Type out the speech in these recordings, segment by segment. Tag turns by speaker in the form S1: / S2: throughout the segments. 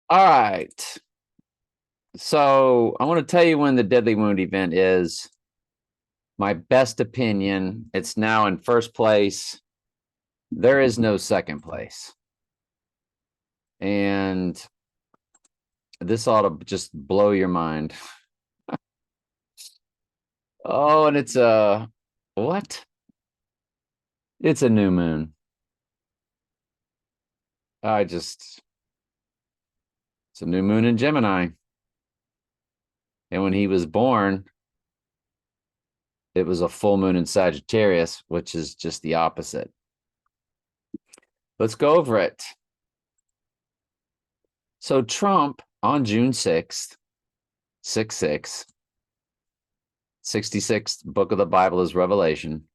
S1: All right. So I want to tell you when the Deadly Wound event is. My best opinion, it's now in first place. There is no second place. And this ought to just blow your mind. Oh, and it's a what? It's a new moon. It's a new moon in Gemini. And when he was born, it was a full moon in Sagittarius, which is just the opposite. Let's go over it. So Trump on June 6th, 6/6, 66th book of the Bible is Revelation.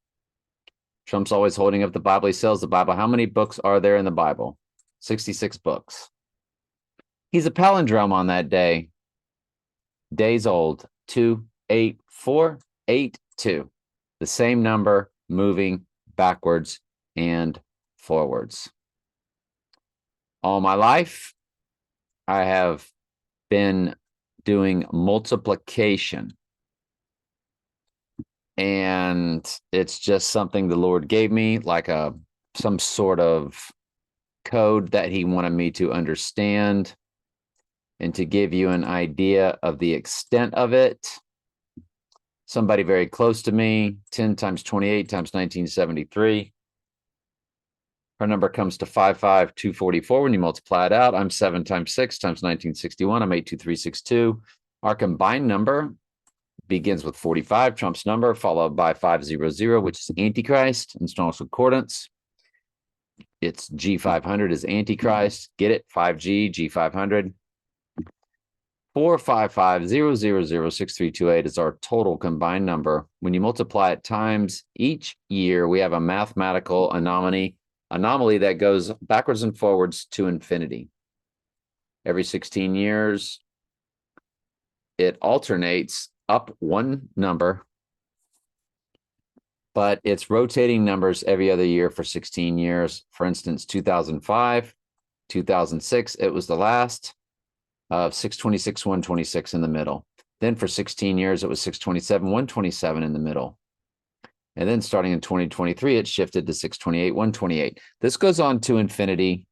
S1: Trump's always holding up the Bible. He sells the Bible. How many books are there in the Bible? 66 books. He's a palindrome on that day. Days old, 28482. The same number moving backwards and forwards. All my life, I have been doing multiplication. And it's just something the Lord gave me, like some sort of code that he wanted me to understand. And to give you an idea of the extent of it, somebody very close to me, 10 times 28 times 1973. Her number comes to 55244. When you multiply it out, I'm 7 times 6 times 1961. I'm 82362. Our combined number begins with 45, Trump's number, followed by 500, which is Antichrist in Strong's Concordance. It's G500 is Antichrist. Get it? 5G, G500. 455006328 is our total combined number. When you multiply it times each year, we have a mathematical anomaly that goes backwards and forwards to infinity. Every 16 years, it alternates up one number, but it's rotating numbers every other year for 16 years. For instance, 2005, 2006, it was the last. 626, 126 in the middle. Then for 16 years, it was 627, 127 in the middle. And then starting in 2023, it shifted to 628, 128. This goes on to infinity.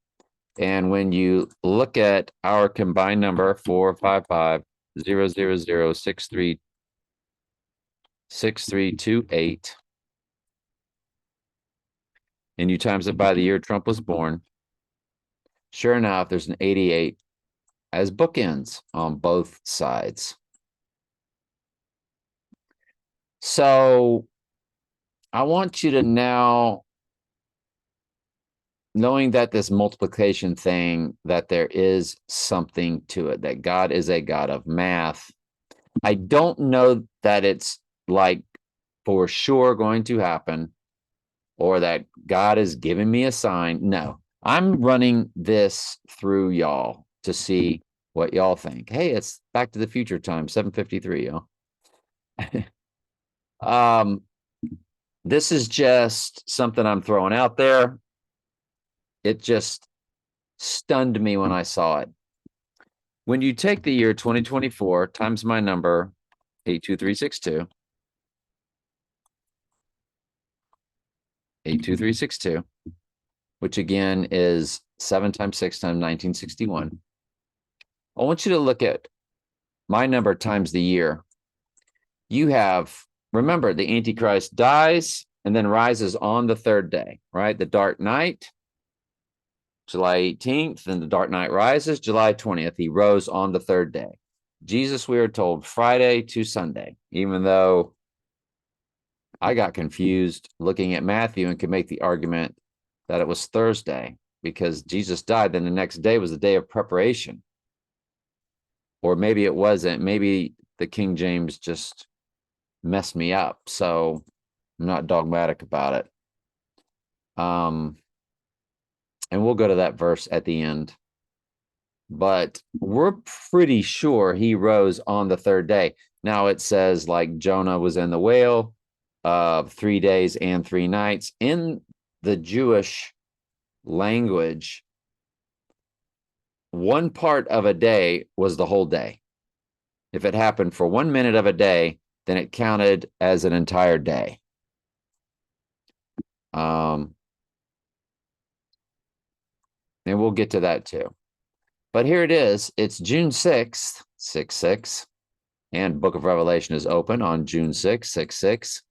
S1: And when you look at our combined number, 455-000-6328, and you times it by the year Trump was born, sure enough, there's an 88 as bookends on both sides. So I want you to now, knowing that this multiplication thing, that there is something to it, that God is a God of math. I don't know that it's like for sure going to happen or that God is giving me a sign. No, I'm running this through y'all to see what y'all think. Hey, it's Back to the Future time, 7:53, y'all. This is just something I'm throwing out there. It just stunned me when I saw it. When you take the year 2024 times my number, 82362, 82362, which again is 7 times 6 times 1961. I want you to look at my number times the year. You have, remember, the Antichrist dies and then rises on the third day, right? The dark night, July 18th, and the dark night rises, July 20th. He rose on the third day. Jesus, we are told, Friday to Sunday, even though I got confused looking at Matthew and could make the argument that it was Thursday because Jesus died. Then the next day was the day of preparation. Or maybe it wasn't. Maybe the King James just messed me up. So I'm not dogmatic about it. And we'll go to that verse at the end. But we're pretty sure he rose on the third day. Now it says like Jonah was in the whale 3 days and 3 nights. In the Jewish language, one part of a day was the whole day. If it happened for 1 minute of a day, then it counted as an entire day. And we'll get to that too. But here it is. It's June 6th, 6/6. And Book of Revelation is open on June 6th, 6/6.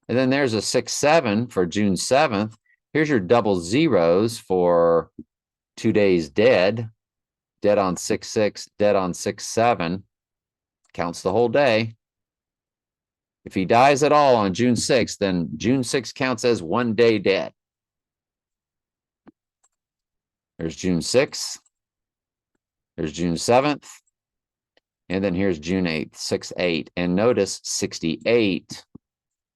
S1: And then there's a 6/7 for June 7th. Here's your double zeros for 2 days dead. Dead on 6/6, dead on 6/7. Counts the whole day. If he dies at all on June 6th, then June 6th counts as 1 day dead. There's June 6th. There's June 7th. And then here's June 8th, 6/8. And notice 68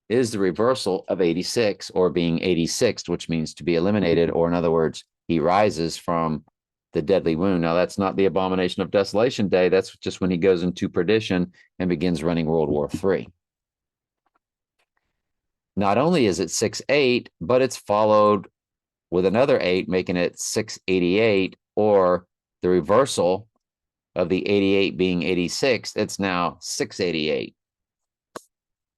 S1: is the reversal of 86, or being 86th, which means to be eliminated, or in other words, he rises from the deadly wound. Now, that's not the abomination of desolation day. That's just when he goes into perdition and begins running World War III. Not only is it 6/8, but it's followed with another 8, making it 688, or the reversal of the 88 being 86. It's now 688,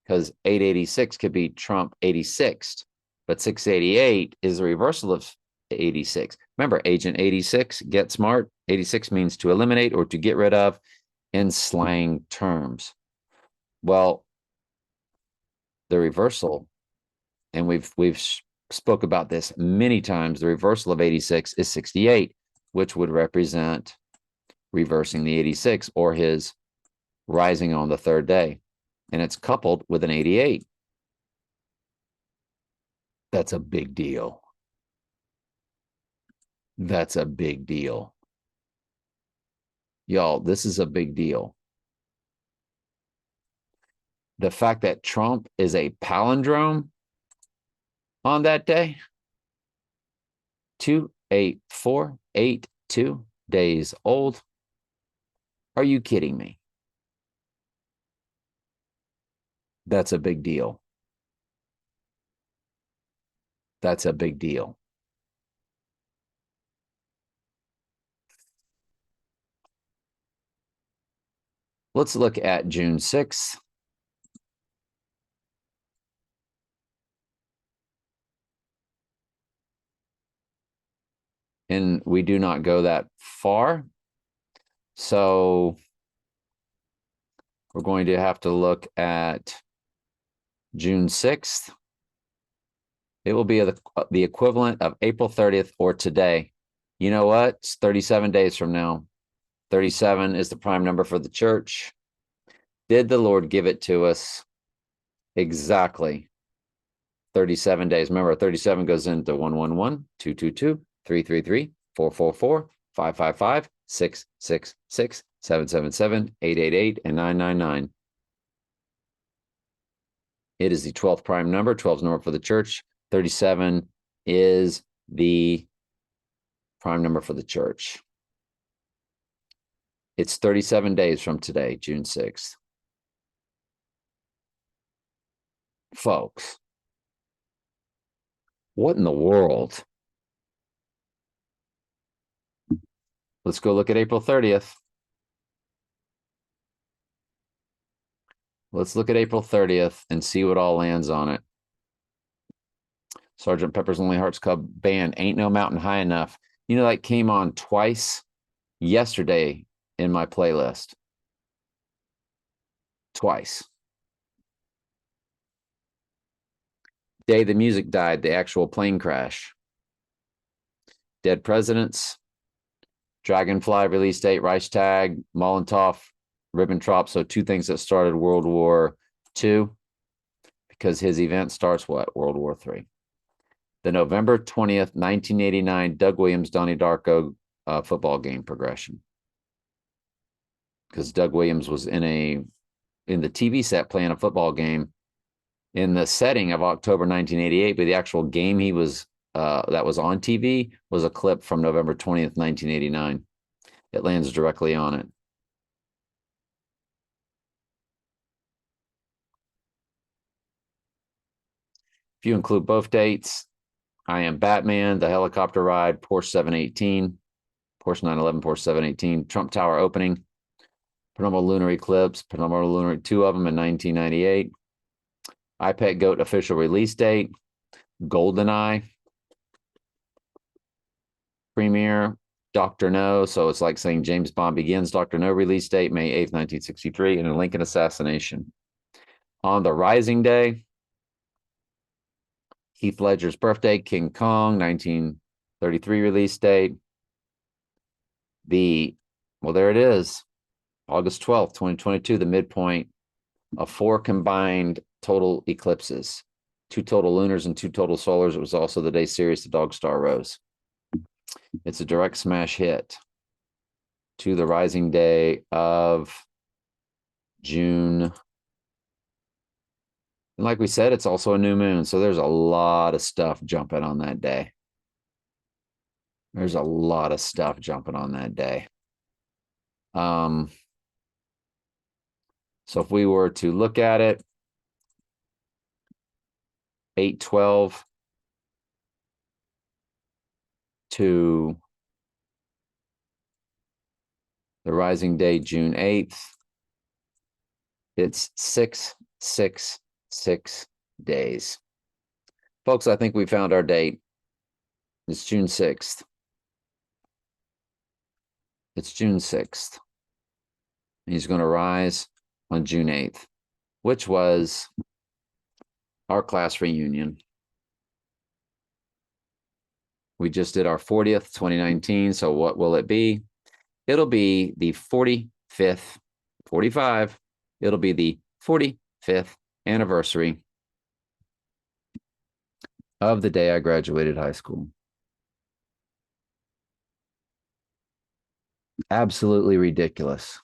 S1: because 886 could be Trump 86th, but 688 is the reversal of 86. Remember, Agent 86, get smart. 86 means to eliminate or to get rid of in slang terms. Well, the reversal, and we've spoke about this many times, the reversal of 86 is 68, which would represent reversing the 86, or his rising on the third day. And it's coupled with an 88. That's a big deal. That's a big deal. Y'all, this is a big deal. The fact that Trump is a palindrome on that day, 28482 days old. Are you kidding me? That's a big deal. That's a big deal. Let's look at June 6th. And we do not go that far. So we're going to have to look at June 6th. It will be the equivalent of April 30th or today. You know what? It's 37 days from now. 37 is the prime number for the church. Did the Lord give it to us exactly 37 days? Remember, 37 goes into 111, 222, 333, 444, 555, 666, 777, 888, and 999. It is the 12th prime number. 12 is number for the church. 37 is the prime number for the church. It's 37 days from today, June 6th. Folks, what in the world? Let's go look at April 30th. Let's look at April 30th and see what all lands on it. Sgt. Pepper's Lonely Hearts Club Band, Ain't No Mountain High Enough. You know, that came on twice yesterday in my playlist. Twice. Day the music died, the actual plane crash. Dead Presidents, Dragonfly release date, Reichstag, Molotov, Ribbentrop. So 2 things that started World War II, because his event starts what? World War III. The November 20th, 1989, Doug Williams, Donnie Darko football game progression. Because Doug Williams was in the TV set playing a football game in the setting of October 1988, but the actual game he was that was on TV was a clip from November 20th, 1989. It lands directly on it. If you include both dates, I Am Batman, The Helicopter Ride, Porsche 718, course, 9/11, Porsche 718, Trump Tower opening, penumbral lunar eclipse, penumbral lunar, 2 of them in 1998, iPad Goat official release date, GoldenEye premiere, Dr. No. So it's like saying James Bond Begins, Dr. No release date, May 8th, 1963, and a Lincoln assassination. On the Rising Day, Heath Ledger's birthday, King Kong, 1933 release date. Well, there it is. August 12th, 2022, the midpoint of 4 combined total eclipses, 2 total lunars and 2 total solars. It was also the day Sirius the Dog Star rose. It's a direct smash hit to the rising day of June. And like we said, it's also a new moon. So there's a lot of stuff jumping on that day. There's a lot of stuff jumping on that day. So if we were to look at it, 8/12 to the rising day, June 8th, it's 666 days. Folks, I think we found our date. It's June 6th. It's June 6th. He's going to rise on June 8th, which was our class reunion. We just did our 40th, 2019. So what will it be? It'll be the 45th, 45. It'll be the 45th anniversary of the day I graduated high school. Absolutely ridiculous.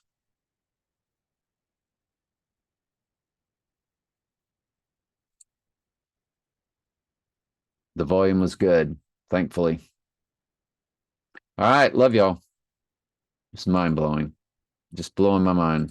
S1: The volume was good, thankfully. All right, love y'all. It's mind-blowing. Just blowing my mind.